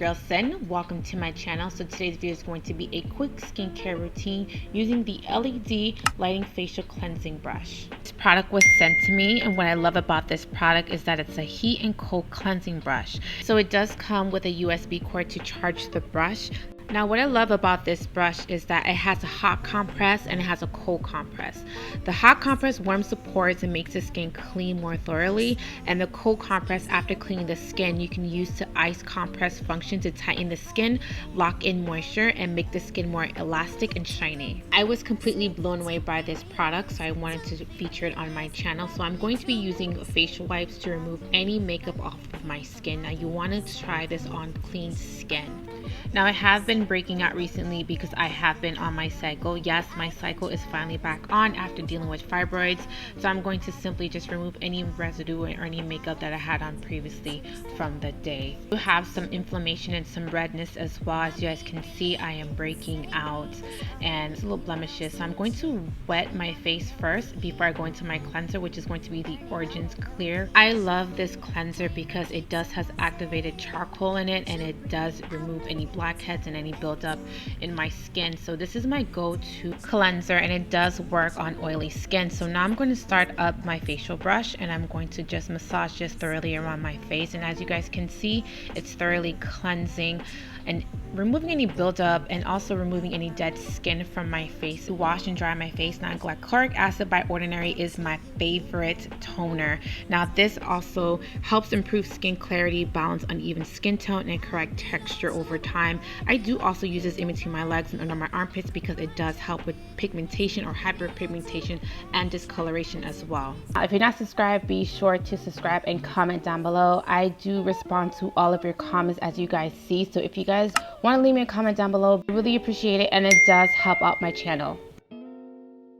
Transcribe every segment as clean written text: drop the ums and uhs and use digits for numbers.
girl Cyn. Welcome to my channel. So today's video is going to be a quick skincare routine using the LED lighting facial cleansing brush. This product was sent to me, and what I love about this product is that it's a heat and cold cleansing brush. So it does come with a USB cord to charge the brush. Now what I love about this brush is that it has a hot compress and it has a cold compress. The hot compress warms the pores and makes the skin clean more thoroughly, and the cold compress, after cleaning the skin, you can use the ice compress function to tighten the skin, lock in moisture, and make the skin more elastic and shiny. I was completely blown away by this product, so I wanted to feature it on my channel. So I'm going to be using facial wipes to remove any makeup off of my skin. Now you want to try this on clean skin. Now I have been breaking out recently because I have been on my cycle. Yes, my cycle is finally back on after dealing with fibroids. So I'm going to simply just remove any residue or any makeup that I had on previously from the day. I have some inflammation and some redness as well. As you guys can see, I am breaking out and it's a little blemishes. So I'm going to wet my face first before I go into my cleanser, which is going to be the Origins Clear. I love this cleanser because it does has activated charcoal in it, and it does remove any blackheads and any buildup in my skin. So this is my go-to cleanser, and it does work on oily skin. So now I'm going to start up my facial brush, and I'm going to just massage this thoroughly around my face. And as you guys can see, it's thoroughly cleansing and removing any buildup and also removing any dead skin from my face. To wash and dry my face. Now glycolic acid by Ordinary is my favorite toner. Now this also helps improve skin clarity, balance uneven skin tone, and correct texture over time. I do also use this in between my legs and under my armpits because it does help with pigmentation or hyperpigmentation and discoloration as well. If you're not subscribed, be sure to subscribe and comment down below. I do respond to all of your comments, as you guys see. So if you guys want to leave me a comment down below, I really appreciate it, and it does help out my channel.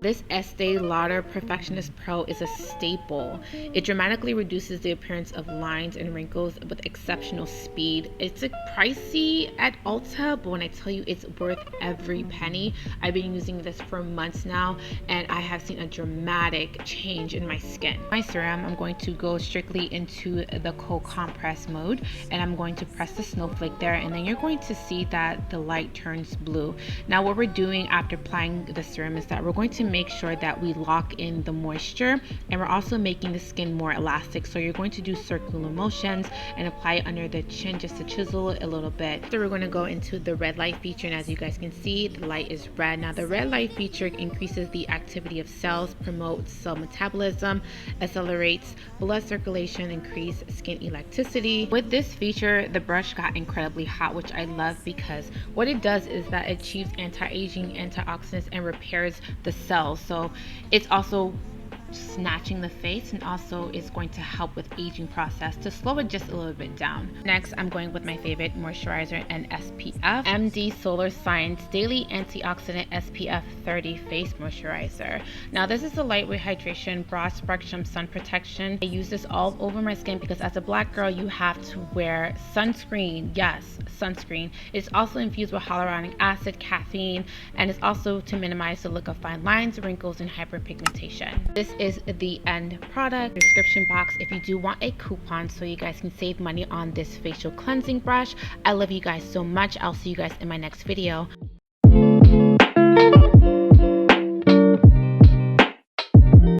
This Estee Lauder Perfectionist Pro is a staple. It dramatically reduces the appearance of lines and wrinkles with exceptional speed. It's pricey at Ulta, but when I tell you it's worth every penny. I've been using this for months now, and I have seen a dramatic change in my skin. My serum, I'm going to go strictly into the cold compress mode, and I'm going to press the snowflake there, and then you're going to see that the light turns blue. Now what we're doing after applying the serum is that we're going to make sure that we lock in the moisture, and we're also making the skin more elastic. So you're going to do circular motions and apply it under the chin just to chisel it a little bit. So we're going to go into the red light feature, and as you guys can see, the light is red. Now the red light feature increases the activity of cells, promotes cell metabolism, accelerates blood circulation, increase skin elasticity. With this feature, the brush got incredibly hot, which I love because what it does is that it achieves anti-aging, antioxidants, and repairs the cells. So it's also snatching the face, and also is going to help with aging process to slow it just a little bit down. Next, I'm going with my favorite moisturizer and SPF, MD Solar Science Daily Antioxidant SPF 30 Face Moisturizer. Now this is a lightweight hydration, broad spectrum sun protection. I use this all over my skin because as a black girl, you have to wear sunscreen. Yes, sunscreen. It's also infused with hyaluronic acid, caffeine, and it's also to minimize the look of fine lines, wrinkles, and hyperpigmentation. This is the end product. Description box if you do want a coupon so you guys can save money on this facial cleansing brush. I love you guys so much. I'll see you guys in my next video.